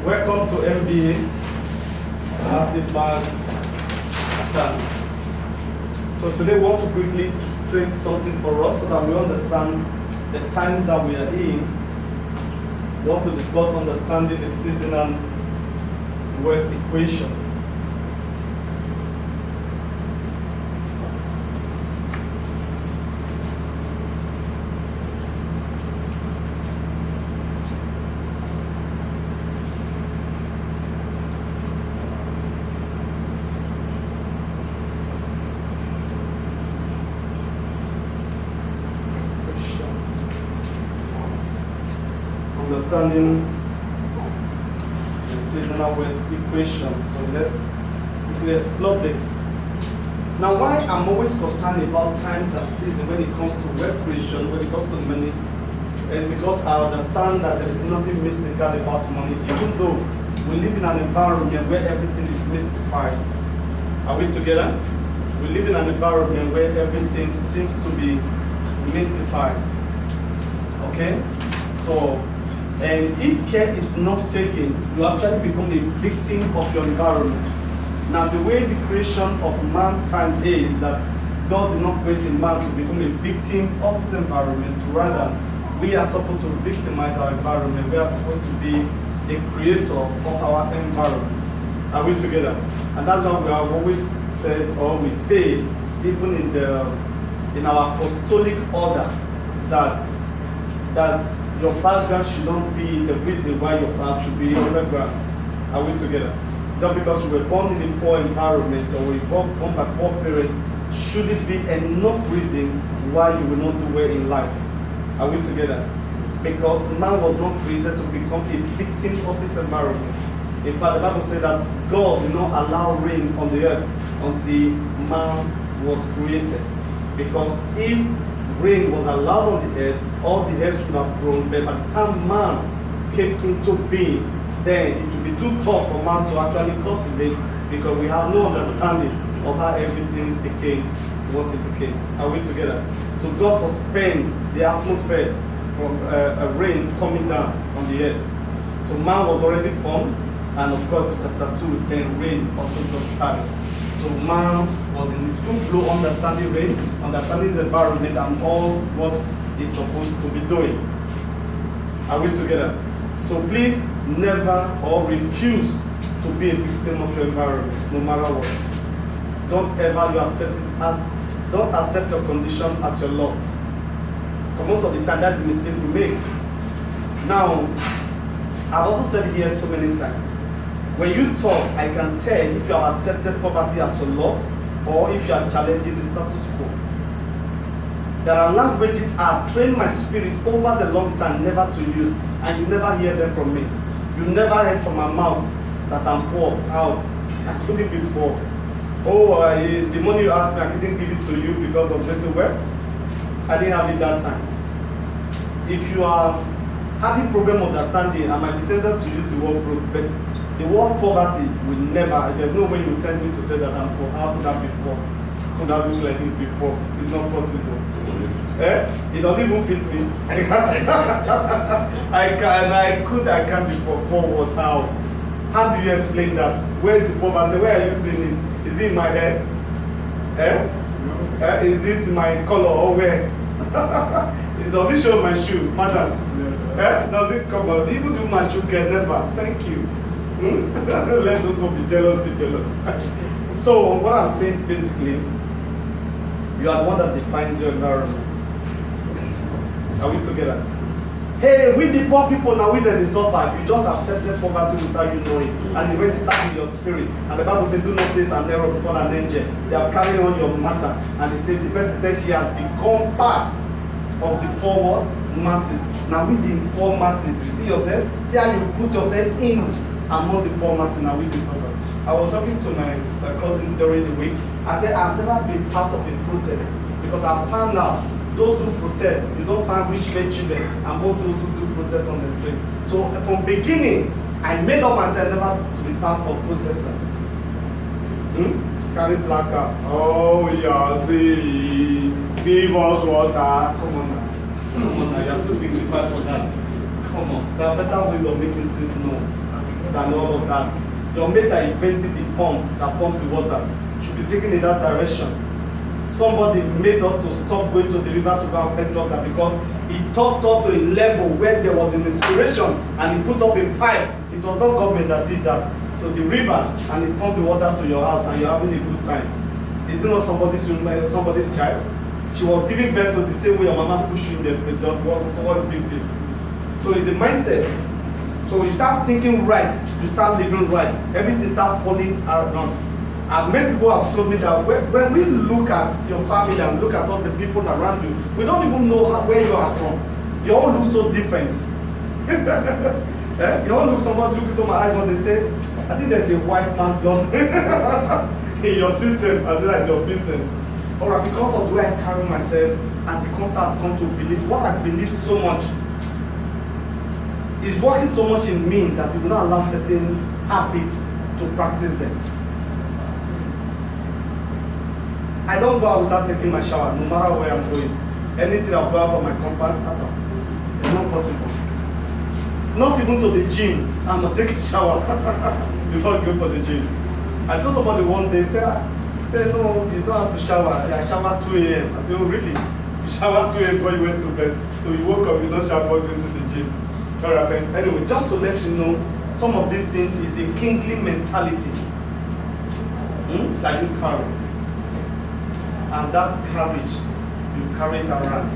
Welcome to MBA, Massive Bag Stance. So today we want to quickly trace something for us so that we understand the times that we are in. We want to discuss understanding the seasonal wealth equation. Understanding the seasonal wealth equation. So let's explore this. Now, why I'm always concerned about times and season when it comes to wealth creation, when it comes to money, is because I understand that there is nothing mystical about money, even though we live in an environment where everything is mystified. Are we together? We live in an environment where everything seems to be mystified. Okay? So, and if care is not taken, you actually become a victim of your environment. Now, the way the creation of mankind is that God did not create a man to become a victim of his environment. Rather, we are supposed to victimize our environment. We are supposed to be the creator of our environment. Are we together? And that's why we have always said, or we say, even in our apostolic order, that your background should not be the reason why your path should be underground. Are we together? Just because you were born in a poor environment or you were born by poor parents, should it be enough reason why you will not do well in life? Are we together? Because man was not created to become a victim of his environment. In fact, the Bible said that God did not allow rain on the earth until man was created. Because if rain was allowed on the earth, all the earth would have grown, but by the time man came into being, then it would be too tough for man to actually cultivate because we have no understanding of how everything became what it became. Are we together? So God suspend the atmosphere from rain coming down on the earth. So man was already formed, and of course in chapter 2, then rain also just started. So man was in his full flow, understanding rain, understanding the environment and all what he's supposed to be doing. Are we together? So please never or refuse to be a victim of your environment, no matter what. Don't ever don't accept your condition as your lot. Because most of the time that's the mistake we make. Now, I've also said it here so many times. When you talk, I can tell if you have accepted poverty as your lot or if you are challenging the status quo. There are languages I have trained my spirit over the long time never to use, and you never hear them from me. You never heard from my mouth that I'm poor. How? I couldn't be poor. Oh, the money you asked me, I couldn't give it to you because of this. Well, I didn't have it that time. If you are having problem understanding, I might be tempted to use the word broke, but the word poverty will never, there's no way you tell me to say that I'm poor. How could I be poor? Could I look like this before? It's not possible. It doesn't even fit me. I can't be poor. Poor what? How? How do you explain that? Where is the poverty? Where are you seeing it? Is it in my head? Is it my color or where? Does it show my shoe? Madam? Does it come out? Even do my shoe can never. Thank you. Let those who be jealous be jealous. So what I'm saying basically, you are the one that defines your environment. Are we together? Hey, we the poor people now, we that they suffer. You just accepted poverty without you knowing, and it registered in your spirit. And the Bible says, "Do not say an error before an angel." They are carrying on your matter, and they say the person says she has become part of the poor masses. Now we the poor masses, you see yourself. See how you put yourself in among the poor masses. Now we the suffer. I was talking to my cousin during the week. I said I've never been part of a protest because I found out. Those who protest, you don't find rich men children among those who do protest on the street. So from beginning, I made up myself never to be part of protesters. Carry placard. Oh yeah, see, give us water. Come on now, you are too dignified for that. Come on, there are better ways of making things known than all of that. Your mate are inventing the pump that pumps the water. Should be taken in that direction. Somebody made us to stop going to the river to go and fetch water because he thought to a level where there was an inspiration and he put up a pipe. It was not government that did that. To the river and he pumped the water to your house and you're having a good time. Is it not somebody's child? She was giving birth to the same way your mama pushed you in the dog. What's the big deal? So it's a mindset. So you start thinking right, you start living right, everything starts falling around. And many people have told me that when we look at your family and look at all the people around you, we don't even know where you are from. You all look so different. You all look, somebody look into my eyes when they say, I think there's a white man blood in your system as well as your business. Alright, because of the way I carry myself and the concept I've come to believe, what I believe so much is working so much in me that it will not allow certain habits to practice them. I don't go out without taking my shower, no matter where I'm going. Anything I'll go out of my compound, it's not possible. Not even to the gym, I must take a shower before I go for the gym. I told somebody one day, say no, you don't have to shower. I shower 2 a.m. I said, oh really? You shower 2 a.m. before you went to bed. So you woke up, you don't shower before going to the gym. Alright, anyway, just to let you know, some of these things is a kingly mentality that you carry. And that courage, you carry it around.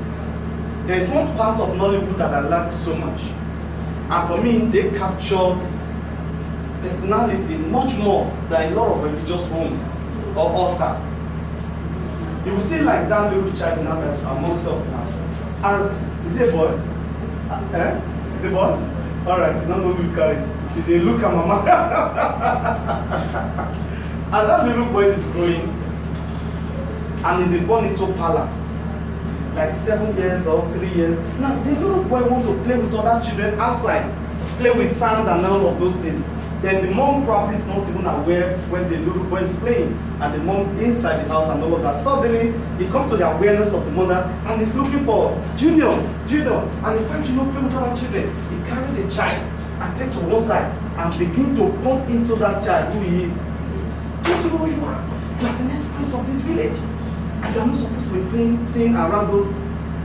There's one part of Nollywood that I like so much. And for me, they captured personality much more than a lot of religious homes or altars. You will see like that little child now that's amongst us now. As, is it a boy? Is it a boy? Alright, you don't know who you carry. They look at mama. As that little boy is growing, and they born into palace, like 7 years or 3 years. Now the little boy wants to play with other children outside, play with sand and all of those things. Then the mom probably is not even aware when the little boy is playing, and the mom inside the house and all of that. Suddenly, he comes to the awareness of the mother and he's looking for Junior, and he finds Junior playing with other children. He carries the child and take to one side and begin to pump into that child who he is. Don't you know who you are? You are the next prince of this village. And you are not supposed to be playing, singing around those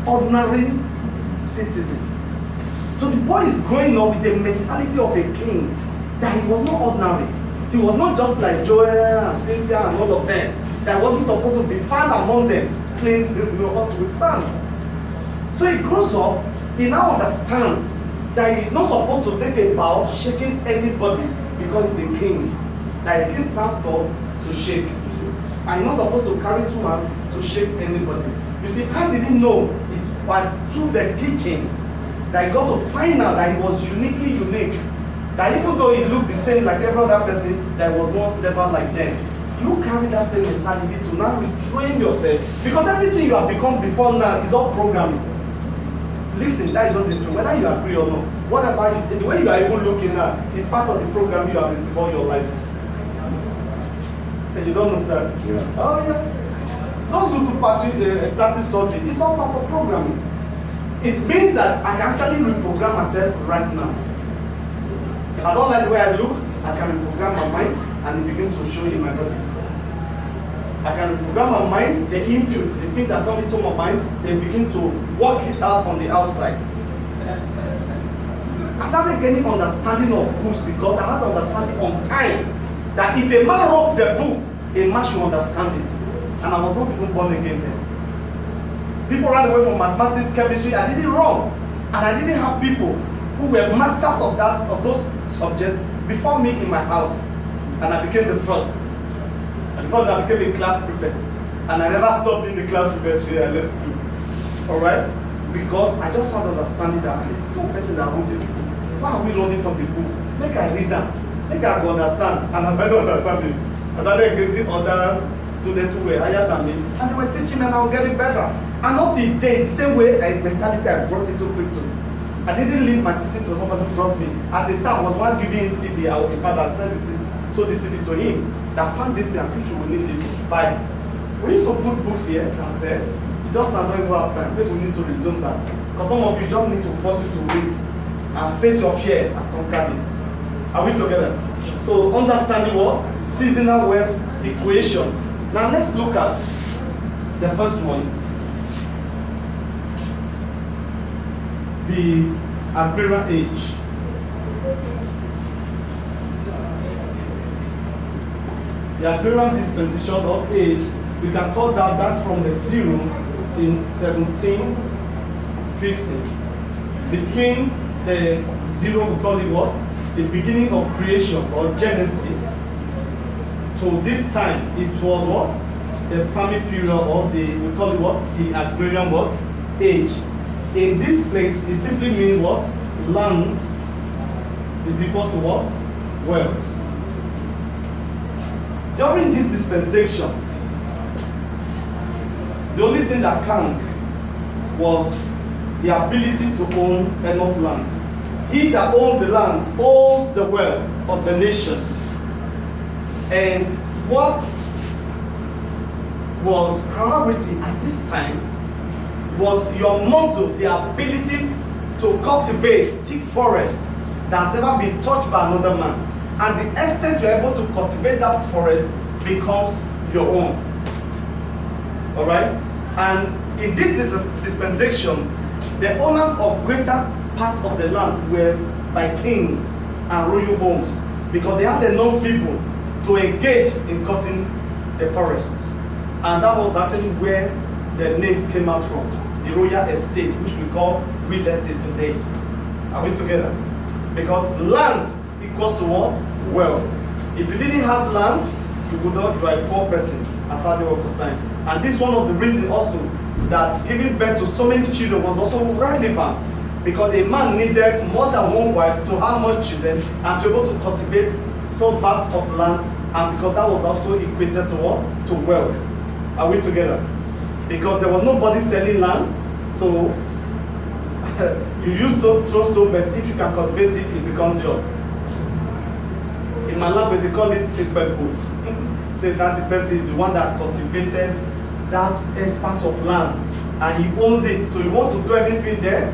ordinary citizens. So the boy is growing up with the mentality of a king, that he was not ordinary. He was not just like Joel and Cynthia and all of them, that wasn't supposed to be found among them, playing with sand. So he grows up, he now understands that he's not supposed to take a bow, shaking anybody, because he's a king. That a king stands tall to shake. And he's not supposed to carry 2 hands to shake anybody. You see, how did he know? It's by through the teachings that he got to find out that he was uniquely unique. That even though he looked the same like every other person, there was never like them. You carry that same mentality to now retrain yourself, because everything you have become before now is all programming. Listen, that is not the truth, whether you agree or not. Whatever the way you are even looking at is part of the program you have received all your life. And you don't know that? Yeah. Oh yeah. Those who do plastic surgery, it's all part of programming. It means that I can actually reprogram myself right now. If I don't like the way I look, I can reprogram my mind and it begins to show in my body. I can reprogram my mind, the input, the things that come into my mind, they begin to work it out on the outside. I started getting understanding of books because I had understanding on time that if a man wrote the book, a man should understand it. And I was not even born again then. People ran away from mathematics, chemistry. I did it wrong. And I didn't have people who were masters of those subjects before me in my house. And I became the first. And before that I became a class prefect. And I never stopped being the class prefect till I left school. Alright? Because I just had understanding that there's no person that wrote this book. Why are we running from the book? Make I read them. Make I understand. And as I don't understand it, I started getting other students who were higher than me, and they were teaching me and I was getting better. And up till date, the same way mentality I brought into crypto. I didn't leave my teaching to somebody who brought me. At the time, I was one giving CD. In fact, I sent the CD, sold the CD to him. That found this thing, I think you will need it. Buy. We used to put books here and sell. You just now don't even have time. Maybe we need to resume that. Because some of you just need to force you to read. and face your fear and conquer it. Are we together? So understanding what? Seasonal wealth equation. Now let's look at the first one. The agrarian age. The agrarian dispensation of age, we can call that from the 0 to 1750. Between the 0, we call it what? The beginning of creation or Genesis. So this time it was what? The famine period, or we call it what? The agrarian what? Age. In this place, it simply means what? Land is equal to what? Wealth. During this dispensation, the only thing that counts was the ability to own enough land. He that owns the land owns the wealth of the nation. And what was priority at this time was your muscle, the ability to cultivate thick forest that has never been touched by another man. And the extent you're able to cultivate that forest becomes your own. Alright? And in this dispensation, the owners of greater part of the land were by kings and royal homes, because they had enough people to engage in cutting the forests. And that was actually where the name came out from, the royal estate, which we call real estate today. Are we together? Because land equals to what? Wealth. If you didn't have land, you would not be a poor person, as Father was saying. And this is one of the reasons also that giving birth to so many children was also relevant, because a man needed more than one wife to have more children and to be able to cultivate so vast of land, and because that was also equated to what? To wealth. Are we together? Because there was nobody selling land, so you use to throw stone, but if you can cultivate it, it becomes yours. In my language, they call it a pebble. So that the person is the one that cultivated that expanse of land, and he owns it. So you want to do anything there,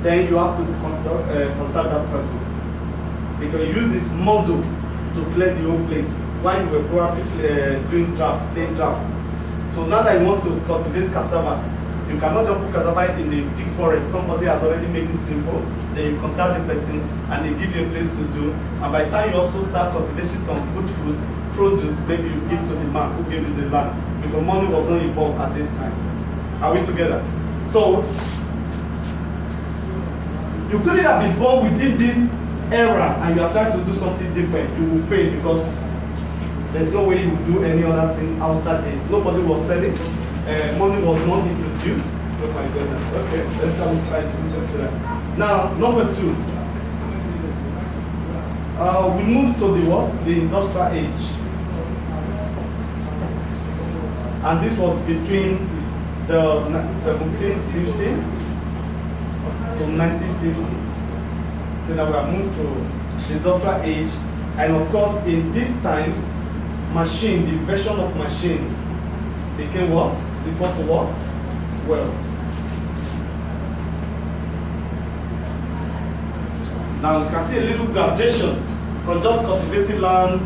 then you have to contact that person, because you use this muscle to clear the whole place while you were probably doing playing draft. So now that you want to cultivate cassava, you cannot just put cassava in the thick forest. Somebody has already made it simple. Then you contact the person and they give you a place to do. And by the time you also start cultivating some good fruits, produce, maybe you give to the man who gave you the land, because money was not involved at this time. Are we together? So you couldn't have been born within this era and you are trying to do something different. You will fail, because there's no way you will do any other thing outside this. Nobody was selling. Money was not introduced. Oh my goodness. Okay, let's try to test that. Now, number 2. We move to the what? The industrial age. And this was between the 1750 to 1950. So now we have moved to the industrial age. And of course, in these times, machine, the invention of machines became what? Is equal to what? Wealth. Now you can see a little gradation from just cultivating land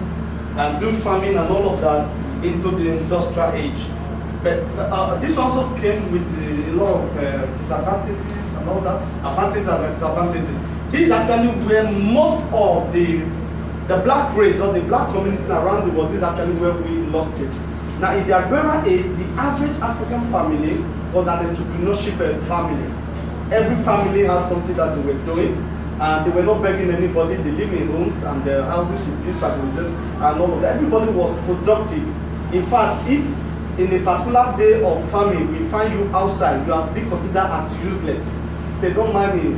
and doing farming and all of that into the industrial age. But this also came with a lot of disadvantages and all that, advantages and disadvantages. This is actually where most of the black race or the black community around the world, this is actually where we lost it. Now in the agrarian age, the average African family was an entrepreneurship family. Every family has something that they were doing, and they were not begging anybody. They live in homes and their houses were built by themselves and all of that. Everybody was productive. In fact, if in a particular day of famine we find you outside, you are being considered as useless. Say, don't mind me.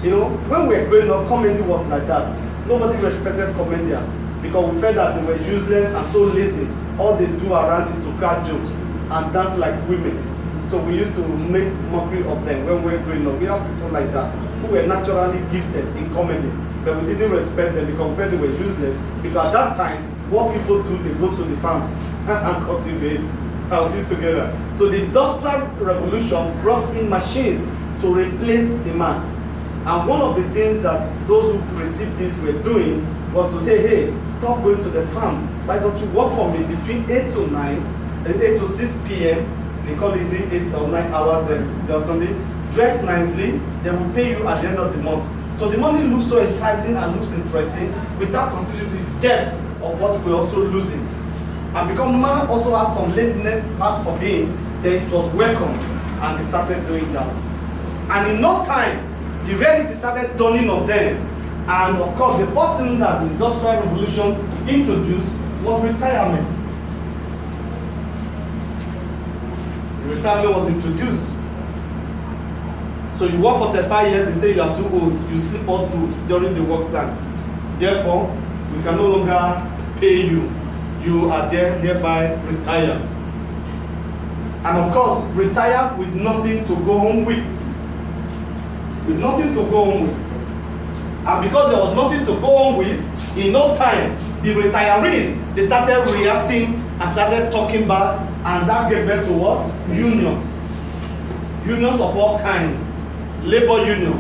You know, when we were growing up, comedy was like that. Nobody respected comedians because we felt that they were useless and so lazy. All they do around is to crack jokes and dance like women. So we used to make mockery of them when we were growing up. We have people like that who were naturally gifted in comedy, but we didn't respect them because we felt they were useless. Because at that time, what people do, they go to the farm and cultivate and live together. So the industrial revolution brought in machines to replace the man. And one of the things that those who received this were doing was to say, hey, stop going to the farm. Why don't you work for me between 8 to 9, 8 to 6 p.m. They call it 8 or 9 hours on Sunday. Dress nicely, they will pay you at the end of the month. So the money looks so enticing and looks interesting without considering the depth of what we're also losing. And because man also has some laziness part of him, then it was welcome and they started doing that. And in no time, the reality started dawning on them. And of course, the first thing that the Industrial Revolution introduced was retirement. Retirement was introduced. So you work for 35 years, they say you are too old, you sleep all through during the work time. Therefore, we can no longer pay you. You are thereby retired. And of course, retire with nothing to go home with. With nothing to go home with. And because there was nothing to go home with, in no time, the retirees, they started reacting and started talking back, and that gave birth to what? Unions. Unions of all kinds. Labor union.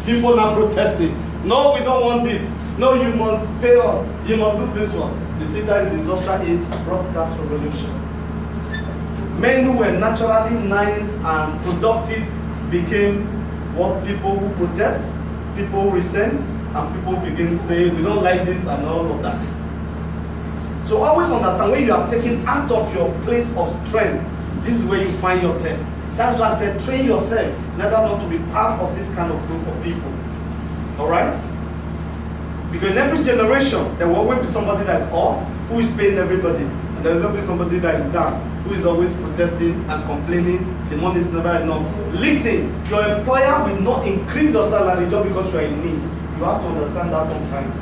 People now protesting. No, we don't want this. No, you must pay us. You must do this one. You see that the industrial age brought that revolution. Men who were naturally nice and productive became what people who protest, people who resent, and people begin to say, we don't like this and all of that. So always understand, when you are taken out of your place of strength, this is where you find yourself. That's why I said train yourself, neither not to be part of this kind of group of people. Alright? Because in every generation, there will always be somebody that is up, who is paying everybody. And there will always be somebody that is down, who is always protesting and complaining, the money is never enough. Listen, your employer will not increase your salary just because you are in need. You have to understand that on time.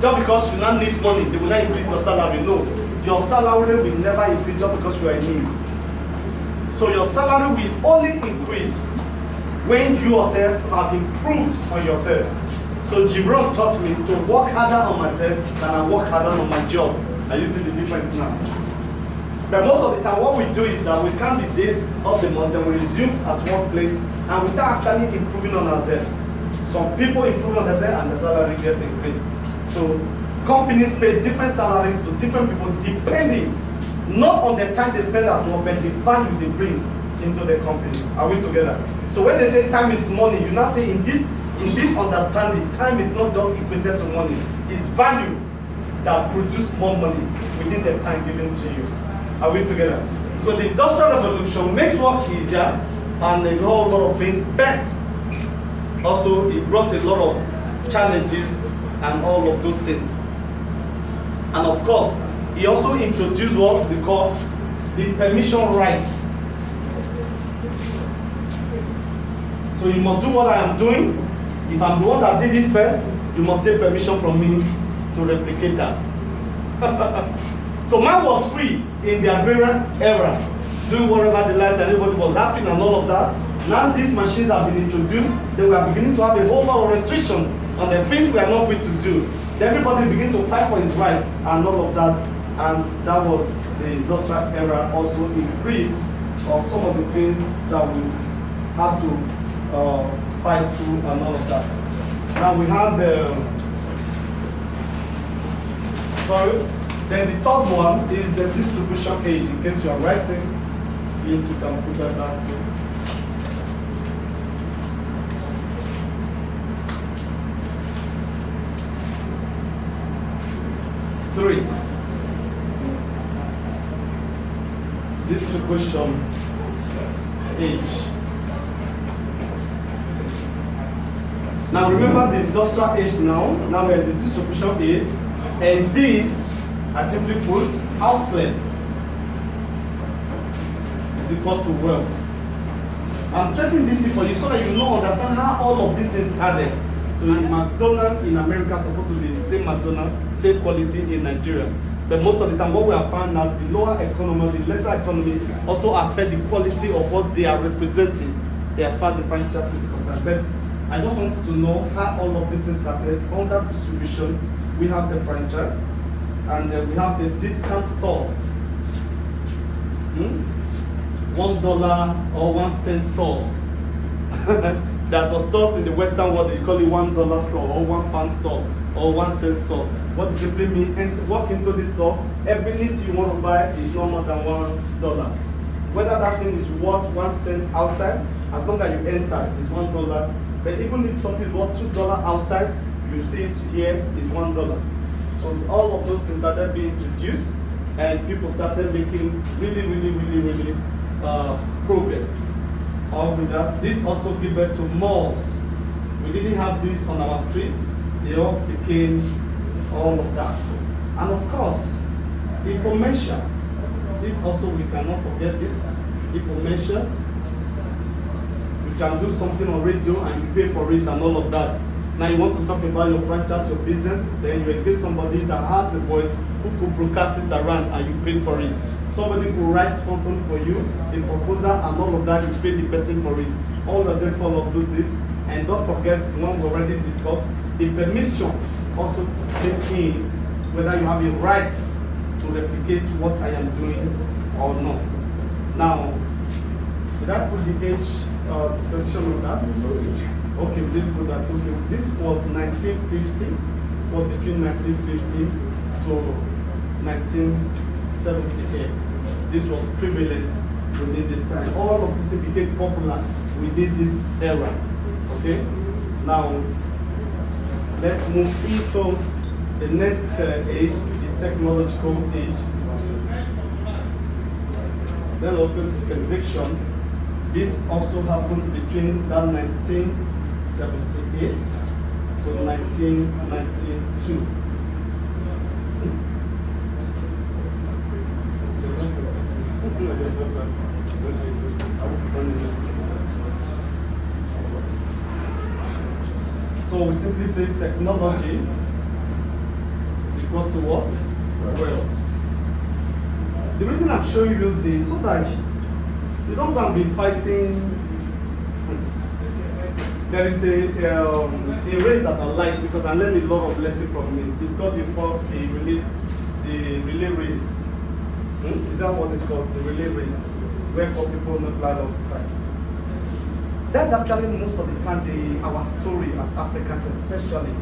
Just because you now need money, they will not increase your salary. No, your salary will never increase just because you are in need. So your salary will only increase when you yourself have improved on yourself. So Jim Rohn taught me to work harder on myself than I work harder on my job. Are you see the difference now? But most of the time what we do is that we count the days of the month and we resume at one place and without actually improving on ourselves. Some people improve on themselves and the salary gets increased. So companies pay different salaries to different people depending not on the time they spend at work, but the value they bring into the company. Are we together? So when they say time is money, you now say in this understanding, time is not just equated to money. It's value that produces more money within the time given to you. Are we together? So the Industrial Revolution makes work easier and a whole lot of things, but also it brought a lot of challenges and all of those things. And of course, he also introduced what we call the permission rights. So you must do what I am doing. If I'm the one that did it first, you must take permission from me to replicate that. So man was free in the agrarian era, doing whatever they liked and everybody was happy and all of that. Now these machines have been introduced, then we are beginning to have a whole lot of restrictions on the things we are not free to do. Then everybody begin to fight for his right and all of that. And that was the industrial era also in brief of some of the things that we had to fight through and all of that. Now we have the, then the third one is the distribution age. In case you are writing, please you can put that down too. Three. Distribution age. Now remember the industrial age now we're at the distribution age, and this, I simply put, outlets is equals to wealth. I'm tracing this for you so that you know, understand how all of these things started. So McDonald's in America is supposed to be the same McDonald's, same quality in Nigeria. But most of the time, what we have found out, the lower economy, the lesser economy, also affect the quality of what they are representing as far as the franchise is concerned. But I just want to know how all of this things started. Under distribution, we have the franchise, and we have the discount stores. $1 or 1 cent stores. There's some stores in the Western world, they call it $1 store or £1 store or 1 cent store. What does simply mean? And walk into this store, everything you want to buy is no more than $1. Whether that thing is worth 1 cent outside, as long as you enter, it's $1. But even if something is worth $2 outside, you see it here is $1. So all of those things started being introduced, and people started making really progress. All with that, this also gave birth to malls. We didn't have this on our streets. They all became all of that. And of course, information. This also, we cannot forget this. Information. You can do something on radio and you pay for it and all of that. Now you want to talk about your franchise, your business, then you engage somebody that has the voice who could broadcast this around and you pay for it. Somebody who writes something for you, a proposal and all of that, you pay the person for it. All of them follow do this. And don't forget, one we already discussed, the permission also take in whether you have a right to replicate what I am doing or not. Now, did I put the age specification on that? Okay, we didn't put that. Okay, this was 1950, was between 1950 to 1978. This was prevalent within this time. All of this became popular within this era. Okay, now let's move into the next age, the technological age. Then also dispensation. This also happened between that 1978 to 1992. So we simply say technology is equals to what? Wealth. The reason I'm showing you this so that you don't want to be fighting. There is a race that I like because I learned a lot of lessons from it. It's called the relay race. Is that what it's called? The relay race, where 4 people not fly all the time. That's actually most of the time our story as Africans, especially.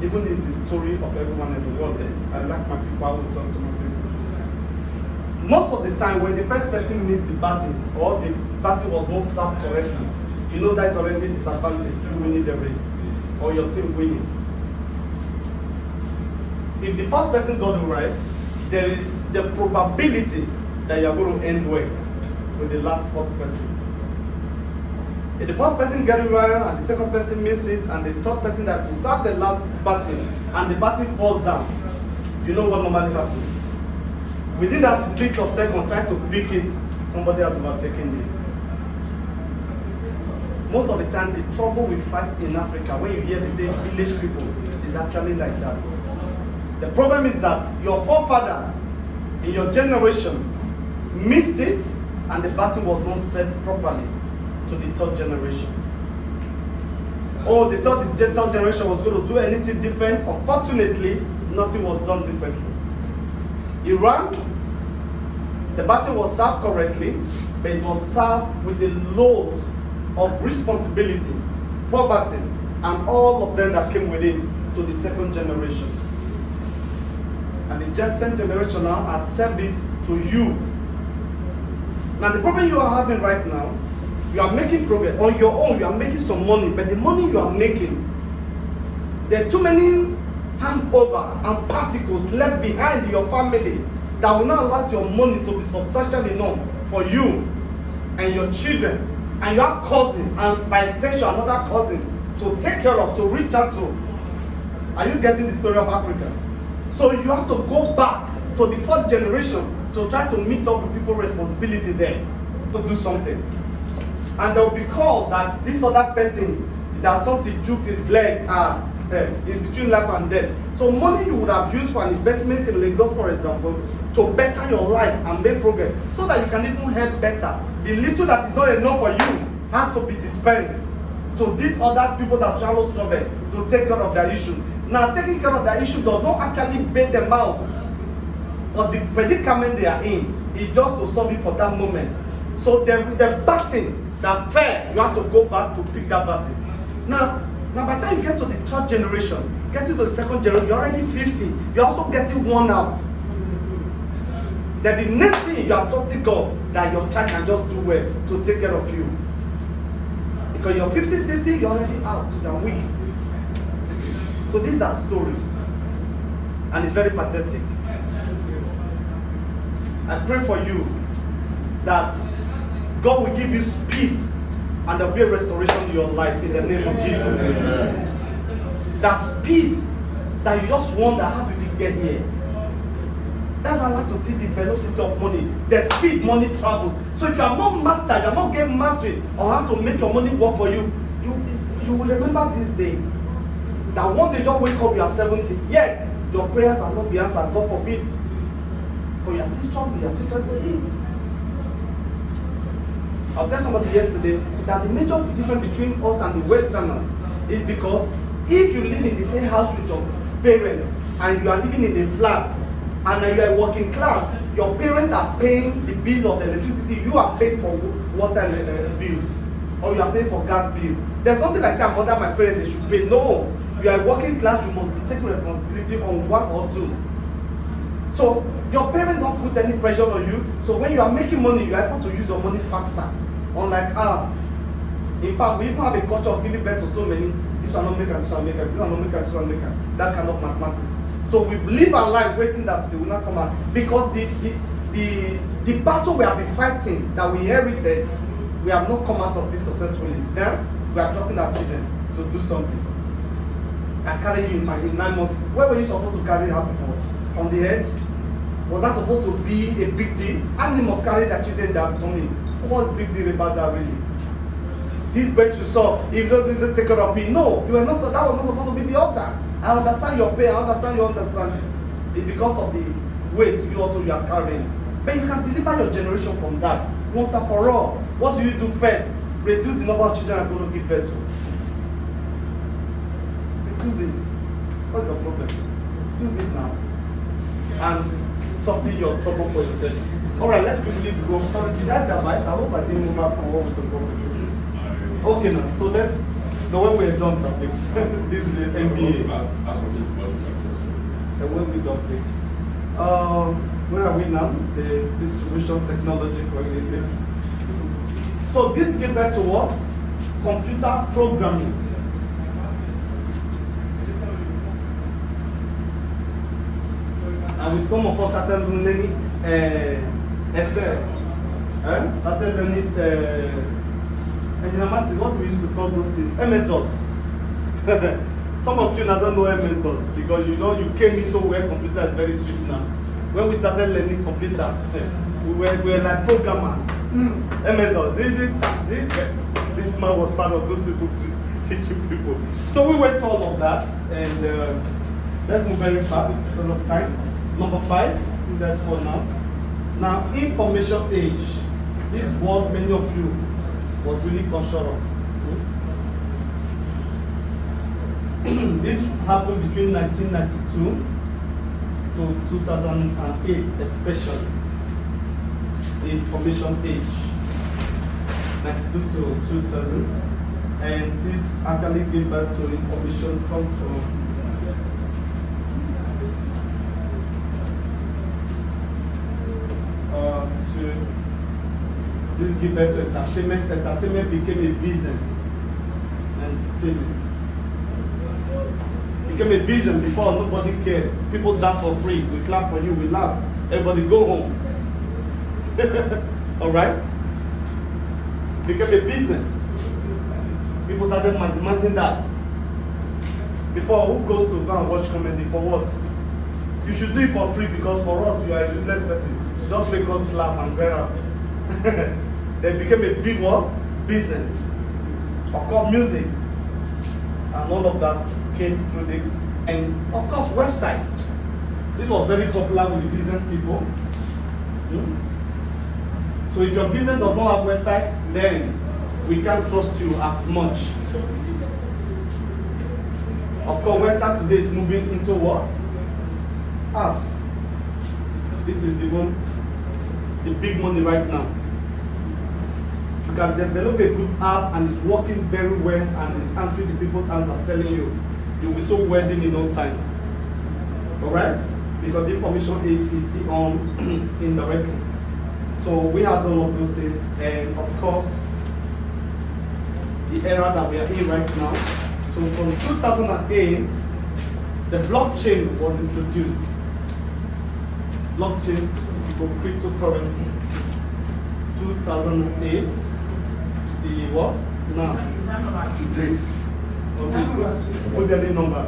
Even in the story of everyone in the world, I like my people, I always talk to my people. Most of the time, when the first person meets the battle, or the battle was not served correctly, you know that's already disadvantage, you winning the race, or your team winning. If the first person got it right, there is the probability that you're going to end well with the last 4th person. If the first person gets it right, and the second person misses, and the third person that will serve the last battle, and the battle falls down, you know what normally happens? Within that split of second, trying to pick it, somebody has overtaken it. Most of the time, the trouble we fight in Africa, when you hear the same village people, is actually like that. The problem is that your forefather in your generation missed it, and the battle was not set properly to the 3rd generation. Or the third generation was going to do anything different. Unfortunately, nothing was done differently. Iran, the battle was served correctly, but it was served with a load of responsibility, poverty, and all of them that came with it to the 2nd generation. And the 10th generation now has served it to you. Now the problem you are having right now, you are making progress on your own, you are making some money, but the money you are making, there are too many hangover and particles left behind in your family that will not allow your money to be substantial enough for you and your children and your cousin, and by extension another cousin, to take care of, to reach out to. Are you getting the story of Africa? So you have to go back to the 4th generation to try to meet up with people's responsibility there to do something. And they will be called that this other person that something juked his leg in between life and death. So money you would have used for an investment in Lagos, for example, to better your life and make progress, so that you can even help better. The little that is not enough for you has to be dispensed to these other people that struggle to take care of their issue. Now, taking care of their issue does not actually bail them out of the predicament they are in. It's just to solve it for that moment. So the batting that fell, you have to go back to pick that baton. Now by the time you get to the third generation, getting to the second generation, you're already 50. You're also getting worn out. Then the next thing, you are trusting God that your child can just do well to take care of you. Because you're 50, 60, you're already out, you're weak. So these are stories. And it's very pathetic. I pray for you that God will give you speed and there will be a restoration in your life in the name of Jesus. Amen. That speed that you just wonder, how did you get here? That's why I like to teach the velocity of money. The speed money travels. So if you are not mastered, you are not getting mastery on how to make your money work for you, you will remember this day. That one day just wake up, you are 70. Yet your prayers are not be answered, God forbid. But you are still struggling, you are still trying to eat. I was telling somebody yesterday that the major difference between us and the Westerners is because if you live in the same house with your parents and you are living in a flat and you are working class, your parents are paying the bills of electricity, you are paying for water bills, or you are paying for gas bill. There's nothing like saying, I'm under my parents, they should pay. No, you are working class, you must be taking responsibility on one or two. So your parents don't put any pressure on you. So when you are making money, you are able to use your money faster. Unlike ours. In fact, we even have a culture of giving birth to so many. This one not make this one make this one not make this one make that kind of mathematics. So we live our life waiting that they will not come out. Because the battle we have been fighting that we inherited, we have not come out of it successfully. Then we are trusting our children to do something. I carried you in 9 months. Where were you supposed to carry her before? On the head? Was that supposed to be a big deal? And they must carry their children their tummy. What's the big deal about that really? These birds you saw, if you don't take care of me, no, you were not. That was not supposed to be the order. I understand your pain. I understand your understanding. It's because of the weight you are carrying. But you can deliver your generation from that once and for all. What do you do first? Reduce the number of children I'm going to give birth to. Reduce it. What's the problem? Reduce it now. And something your trouble for yourself. Alright, let's quickly go. Sorry, did I divide? I hope I didn't move out from what we talked about. Okay, now, so let's go when we're done, sir, please. This is the MBA. The when we're done, please. Where are we now? The distribution technology coordinator. So this gets back to what? Computer programming. And with some of us started learning Excel. Started learning engineering. What we used to call those things? MS-DOS. Some of you now don't know MS-DOS because you know you came into where computer is very sweet now. When we started learning computer, we were like programmers. MS-DOS. This man was part of those people teaching people. So we went through all of that, and let's move very fast because of time. Number 5, I think that's for now. Now, information age. This word many of you was really unsure of. This happened between 1992 to 2008, especially. The information age. 92 to 2000. And this actually gave birth to information control. This gave birth to entertainment. Entertainment became a business. Entertainment became a business before nobody cares. People dance for free. We clap for you. We laugh. Everybody go home. All right. Became a business. People started maximizing that. Before, who goes to go and watch comedy for what? You should do it for free because for us, you are a useless person. Just make us laugh and get out. They became a big one, business. Of course, music. And all of that came through this. And of course, websites. This was very popular with the business people. So if your business does not have websites, then we can't trust you as much. Of course, website today is moving into what? Apps. This is the big money right now. you can develop a good app and it's working very well and it's answering the people's hands, I'm telling you, you'll be so wedding in no time. Alright? Because the information is still on indirectly. So we have all of those things, and of course, the era that we are in right now. So from 2008, the blockchain was introduced. Blockchain for cryptocurrency. 2008. The what? Now. 6. Okay. Put any number.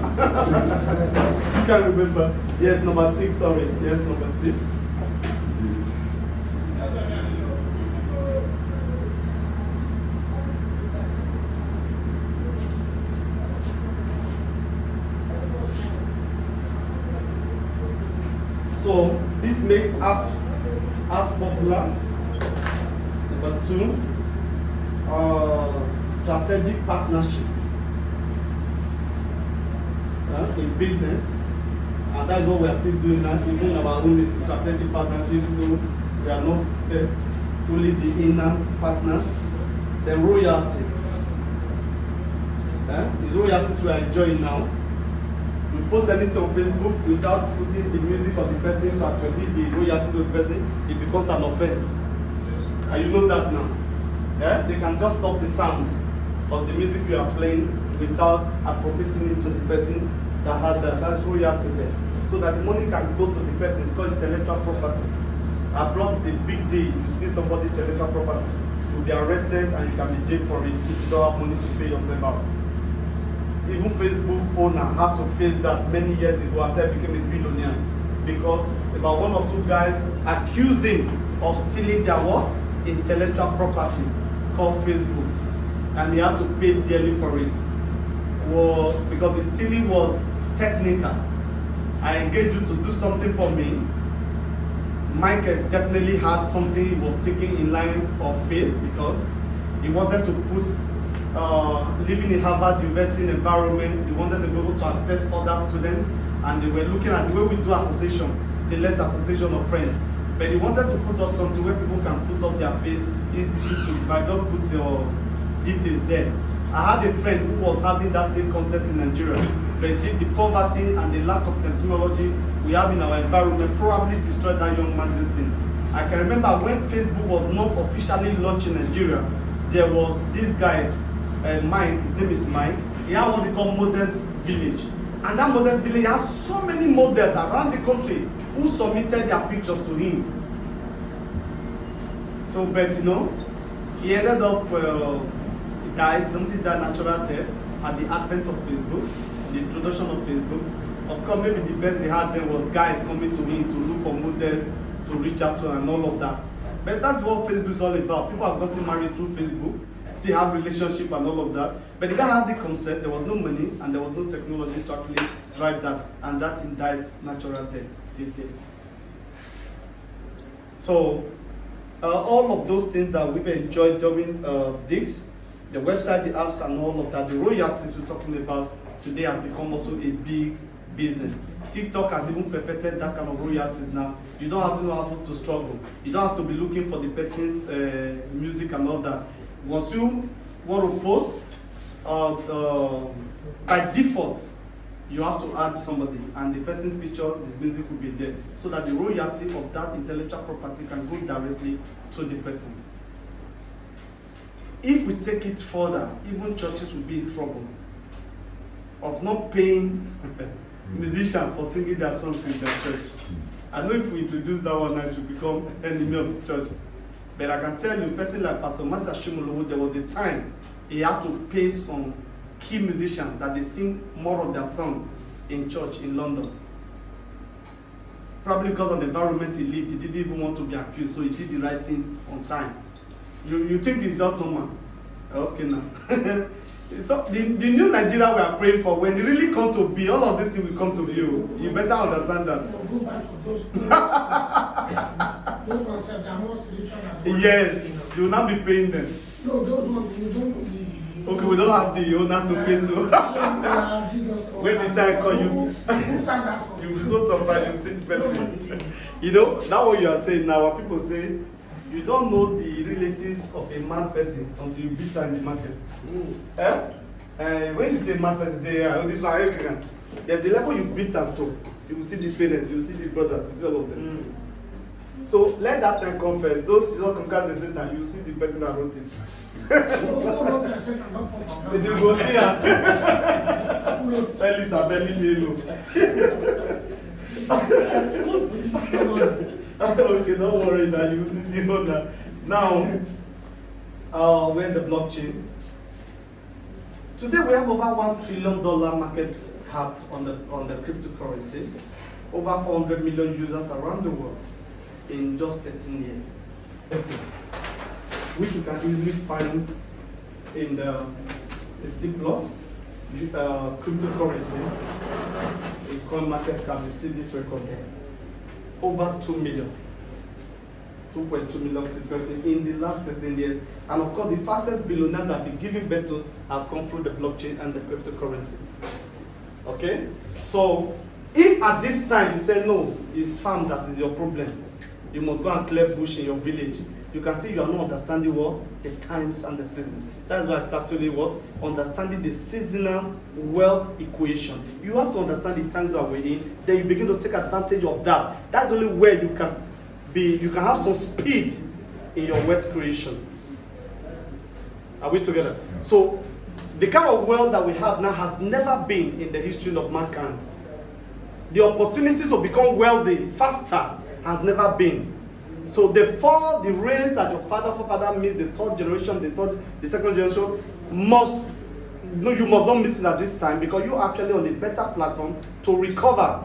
You can't remember. Yes, number 6. Sorry. Yes, number 6. So this make app as popular. Number 2, strategic partnership in business, and that is what we are still doing now. Even our own strategic partnership, though we are not fully the inner partners. Then royalties. These royalties we are enjoying now. We post anything on Facebook without putting the music of the person to actually the royalty of the person, it becomes an offense. And you know that now. They can just stop the sound of the music you are playing without appropriating it to the person that had that's royalty there. So that the money can go to the person. It's called intellectual properties. Abroad is a big deal. If you steal somebody's intellectual properties, you'll be arrested and you can be jailed for it if you don't have money to pay yourself out. Even Facebook owner had to face that many years ago after he became a billionaire, because about 1 or 2 guys accused him of stealing their what? Intellectual property called Facebook, and he had to pay dearly for it. Well, because the stealing was technical. I engaged you to do something for me. Mike definitely had something he was taking in line of faith, because he wanted to put living in Harvard University environment. He wanted to be able to access other students, and they were looking at the way we do association. It's a less association of friends. But he wanted to put us something where people can put up their face easily to, if I don't put your details there. I had a friend who was having that same concept in Nigeria. But you see, the poverty and the lack of technology we have in our environment probably destroyed that young man this thing. I can remember when Facebook was not officially launched in Nigeria, there was this guy, Mike, his name is Mike. He had what they call Models Village. And that Models Village has so many models around the country who submitted their pictures to him. So, but you know, he ended up, he died, something died natural death at the advent of Facebook, the introduction of Facebook. Of course, maybe the best they had then was guys coming to him to look for models, to reach out to, and all of that. But that's what Facebook is all about. People have gotten married through Facebook. They have relationship and all of that. But the guy had the concept, there was no money and there was no technology to actually drive that, and that he died natural death till date. So all of those things that we've enjoyed during this, the website, the apps, and all of that, the royalties we're talking about today has become also a big business. TikTok has even perfected that kind of royalties now. You don't have to struggle. You don't have to be looking for the person's music and all that. Once you want to post, by default, you have to add somebody, and the person's picture, this music will be there, so that the royalty of that intellectual property can go directly to the person. If we take it further, even churches will be in trouble of not paying musicians for singing their songs in their church. I know if we introduce that one, it will become enemy of the church. But I can tell you, a person like Pastor Martha Shimolowo, there was a time he had to pay some key musicians that they sing more of their songs in church in London. Probably because of the environment he lived, he didn't even want to be accused, so he did the right thing on time. You think it's just normal? Okay now. So the new Nigeria we are praying for, when it really come to be, all of these things will come to you. You better understand that. So go back to those those ones that are more spiritual than yes, you will not be paying them. No, those ones you don't do the. Okay, we don't have the owners to pay to. Jesus. When the time call you, Who sang that song? you will be so surprised you see the person. You know, now what you are saying now, when people say You don't know the relatives of a mad person until you beat her in the market. When you say mad person, say, this one, okay. There's the level you beat her to. You will see the parents, you will see the brothers, you will see all of them. So let that time come first. Those Jesus conquer the Satan, you will see the person that wrote it. Did you go see her? Elisa Belly Okay, don't worry that you will see the owner. Now, we're in the blockchain. Today we have over $1 trillion market cap on the cryptocurrency. Over 400 million users around the world in just 13 years. Essence, which you can easily find in the ST Plus cryptocurrencies. In coin market cap, you see this record there. Over 2 million. 2.2 million cryptocurrency in the last 13 years. And of course, the fastest billionaires that have been giving birth to have come through the blockchain and the cryptocurrency. Okay? So, if at this time you say no, it's farm that is your problem, you must go and clear bush in your village. You can see you are not understanding what? The times and the season. That's why it's actually what? Understanding the seasonal wealth equation. You have to understand the times that we're in, then you begin to take advantage of that. That's only where you can have some speed in your wealth creation. Are we together? Yeah. So, the kind of wealth that we have now has never been in the history of mankind. The opportunities to become wealthy faster has never been. So the race that your forefather missed, the third generation, the second generation, you must not miss it at this time, because you're actually on a better platform to recover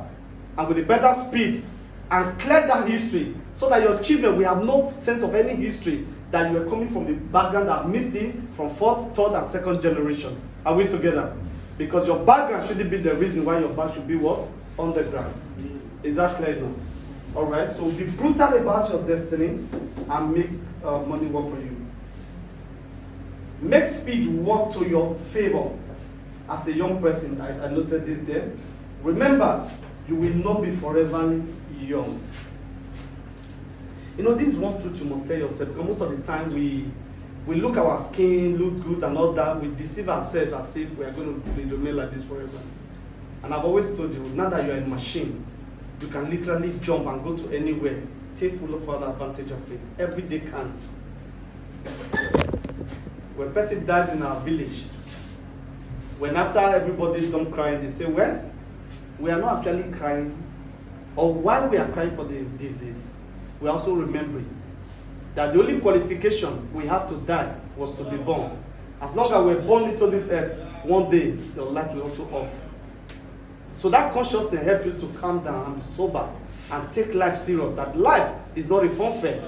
and with a better speed and clear that history, so that your children will have no sense of any history that you are coming from the background that missed it from fourth, third, and second generation. Are we together? Because your background shouldn't be the reason why your back should be what? On the ground. Is that clear now? Alright, so be brutal about your destiny and make money work for you. Make speed work to your favor. As a young person, I noted this there. Remember, you will not be forever young. You know, this is one truth you must tell yourself, because most of the time we look at our skin, look good and all that, we deceive ourselves as if we are going to remain like this forever. And I've always told you, now that you are in a machine, you can literally jump and go to anywhere. Take full advantage of it. Every day counts. When a person dies in our village, when after everybody's done crying, they say, well, we are not actually crying, or why we are crying for the disease. We are also remembering that the only qualification we have to die was to be born. As long as we're born into this earth, one day your life will also off. So that consciousness helps you to calm down and be sober and take life serious. That life is not a fun fair.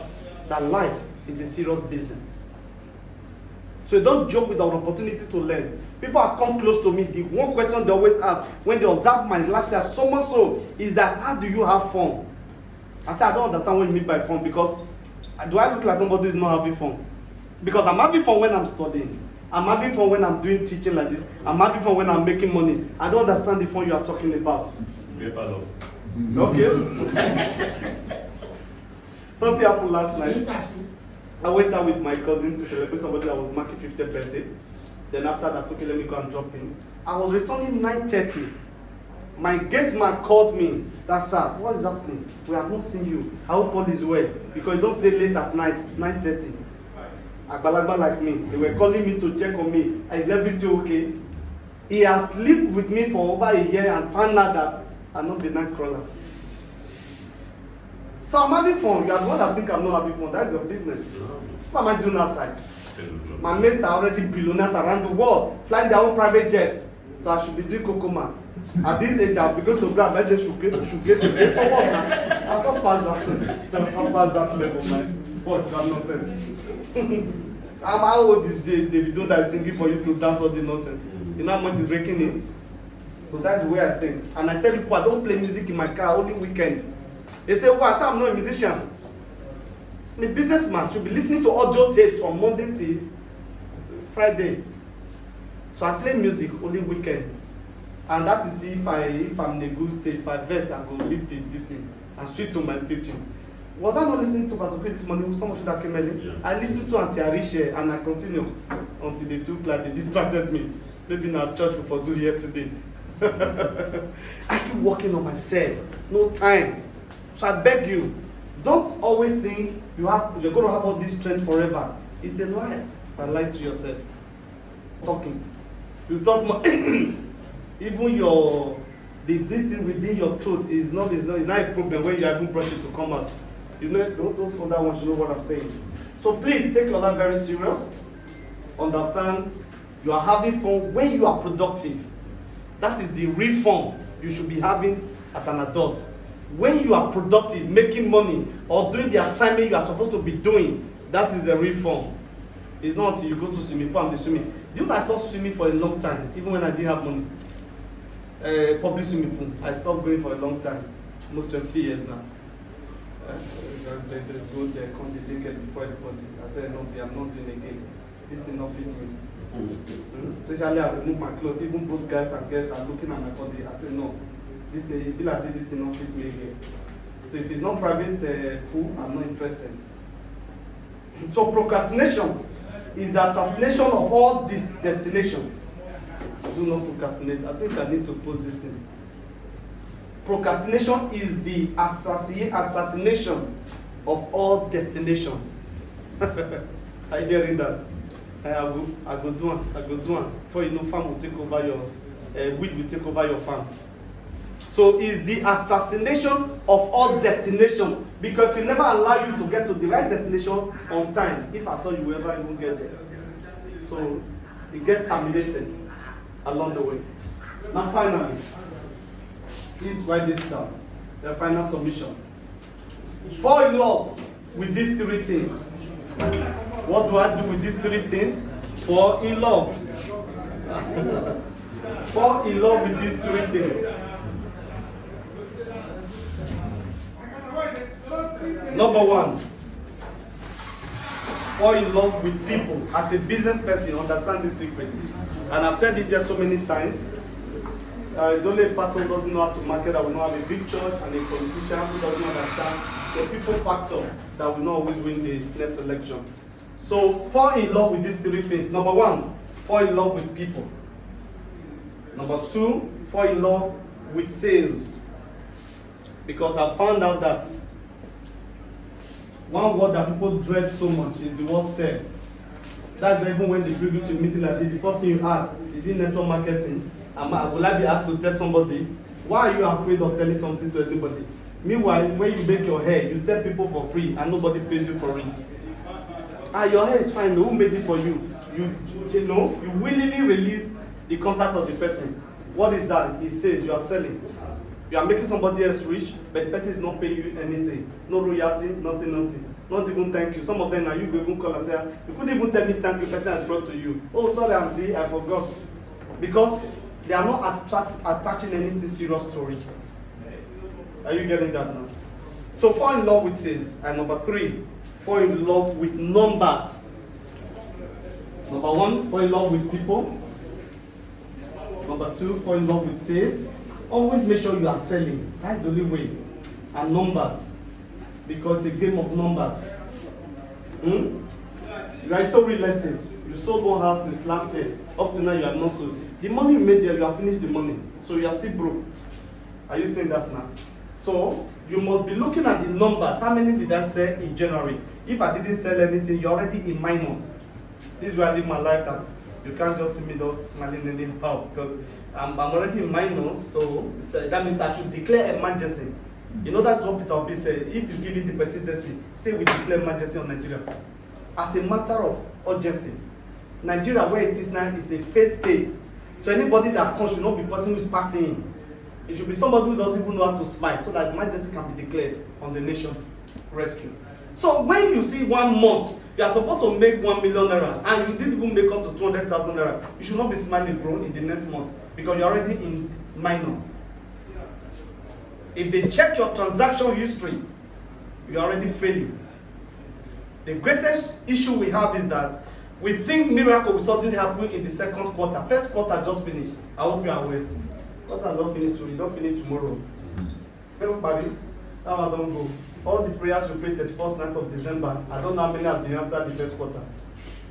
That life is a serious business. So don't joke with our opportunity to learn. People have come close to me. The one question they always ask when they observe my lifestyle so much so is that, how do you have fun? I say, I don't understand what you mean by fun, because do I look like somebody who is not having fun? Because I'm having fun when I'm studying. I'm having fun when I'm doing teaching like this. I'm having fun when I'm making money. I don't understand the fun you are talking about. Okay. Something happened last night. I went out with my cousin to celebrate somebody that was marking 50th birthday. Then after that, okay, let me go and drop in. I was returning 9:30. My gate man called me. That, sir, what is happening? We have not seen you. I hope all is well, because you don't stay late at night, 9:30. Agbalagba like me, they were calling me to check on me. Is everything okay? He has lived with me for over a year and found out that I'm not the night crawler. So I'm having fun. You are the one that think I'm not having fun. That is your business. What am I doing outside? My mates are already billionaires around the world, flying their own private jets. So I should be doing Kokoma. At this age, I'll be going to grab. I just should get the pay for what? I can't pass that. I can't pass that level, man. What? That nonsense. How old is the video that is singing for you to dance all the nonsense? You know how much is raking in? So that's the way I think. And I tell people, I don't play music in my car only weekend. They say, well, so I'm not a musician. I'm a businessman. Should be listening to audio tapes from Monday till Friday. So I play music only weekends. And that is if I'm in a good state. If I verse, I go leave this thing and switch to my teaching. Was I not listening to Pastor Chris this morning with some of you that came early? Yeah. I listened to Auntie Arisha and I continued until they took like they distracted me. Maybe in our church we for do here today. I keep working on myself. No time. So I beg you, don't always think you're going to have all this strength forever. It's a lie. I lie to yourself. Talking. You talk more. Even this thing within your throat is not a problem when you haven't brushed it to come out. You know, those other ones, you know what I'm saying. So please take your life very serious. Understand, you are having fun when you are productive. That is the real fun you should be having as an adult. When you are productive, making money, or doing the assignment you are supposed to be doing, that is the real fun. It's not until you go to swimming pool and be swimming. Do you know I stopped swimming for a long time, even when I didn't have money? Public swimming pool. I stopped going for a long time, almost 20 years now. They go there, come the naked before everybody. I said, no, I'm not doing again. This thing not fit me. Especially I remove my clothes, even both guys and girls are looking at my body. I said, no, this thing not fit me again. So if it's not private pool, I'm not interested. So procrastination is the assassination of all this destination. Do not procrastinate. I think I need to post this thing. Procrastination is the assassination of all destinations. Are you hearing that? I go do one. Before you know, farm will take over your weed will take over your farm. So it's the assassination of all destinations, because it will never allow you to get to the right destination on time, if at all you will ever even get there. So it gets terminated along the way. Now finally, please write this down. The final submission. Fall in love with these three things. What do I do with these three things? Fall in love. Fall in love with these three things. Number one, fall in love with people. As a business person, understand this secret. And I've said this just so many times. It's only a pastor who doesn't know how to market that will not have a big church, and a politician who doesn't understand the people factor that will not always win the next election. So fall in love with these three things. Number one, fall in love with people. Number two, fall in love with sales. Because I found out that one word that people dread so much is the word sell. That's why even when they bring you to a meeting like this, the first thing you ask, is it network marketing? Will I be asked to tell somebody? Why are you afraid of telling something to anybody? Meanwhile, when you make your hair, you tell people for free and nobody pays you for it. Your hair is fine, who made it for you? You know, you willingly release the contact of the person. What is that? It says you are selling. You are making somebody else rich, but the person is not paying you anything. No royalty, nothing. Not even thank you. Some of them now you go even call and say, you couldn't even tell me thank you, the person has brought to you. Oh, sorry, auntie, I forgot. Because they are not attaching anything serious to it. Are you getting that now? So fall in love with sales. And number three, fall in love with numbers. Number one, fall in love with people. Number two, fall in love with sales. Always make sure you are selling. That's the only way. And numbers. Because it's a game of numbers. You are into real estate. You sold one house since last year. Up to now you have not sold. The money you made there, you have finished the money. So you are still broke. Are you saying that now? So you must be looking at the numbers. How many did I sell in January? If I didn't sell anything, you're already in minus. This is where I live my life that you can't just see me not smiling anyhow, because I'm already in minus. So that means I should declare emergency. You know, that's what Peter Obi said. If you give it the presidency, say we declare emergency on Nigeria. As a matter of urgency. Nigeria, where it is now, is a failed state. So anybody that comes should not be the person who is partying. It should be somebody who doesn't even know how to smile, so that emergency can be declared on the nation rescue. So when you see 1 month, you are supposed to make 1 million naira, and you didn't even make up to 200,000 naira, you should not be smiling, bro, in the next month, because you're already in minus. If they check your transaction history, you're already failing. The greatest issue we have is that we think miracle will suddenly happen in the second quarter. First quarter just finished. I hope you are aware. Quarter don't finish today, don't finish tomorrow. Everybody, that one don't go. all the prayers you prayed 31st night of December, I don't know how many have been answered the first quarter.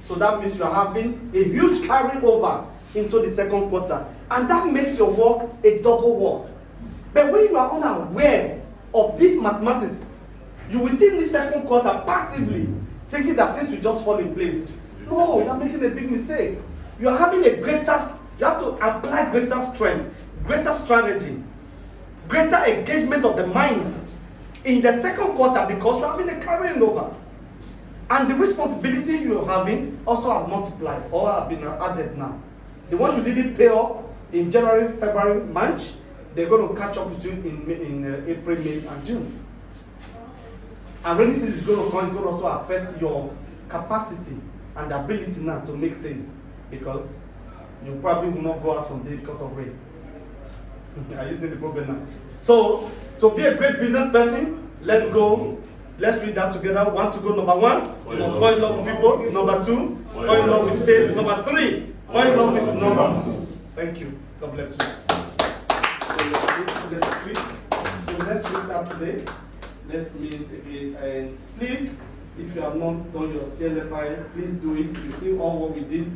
So that means you are having a huge carryover into the second quarter. And that makes your work a double work. But when you are unaware of this mathematics, you will see in the second quarter passively, thinking that things will just fall in place. No, you are making a big mistake. You are having you have to apply greater strength, greater strategy, greater engagement of the mind in the second quarter because you are having a carrying over. And the responsibility you are having also have multiplied or have been added now. The ones you didn't pay off in January, February, March, they're going to catch up with you in April, May, and June. And rainy season is going to come, it's going to also affect your capacity and ability now to make sales because you probably will not go out someday because of rain. Are you seeing the problem now? So, to be a great business person, let's go. Let's read that together. Want to go number one? You must fall in love with people. Number two, fall in love with sales. Number three, fall in love with numbers. Thank you. God bless you. So let's restart today. Let's meet again. And please, if you have not done your CLFI, please do it. You see all what we did.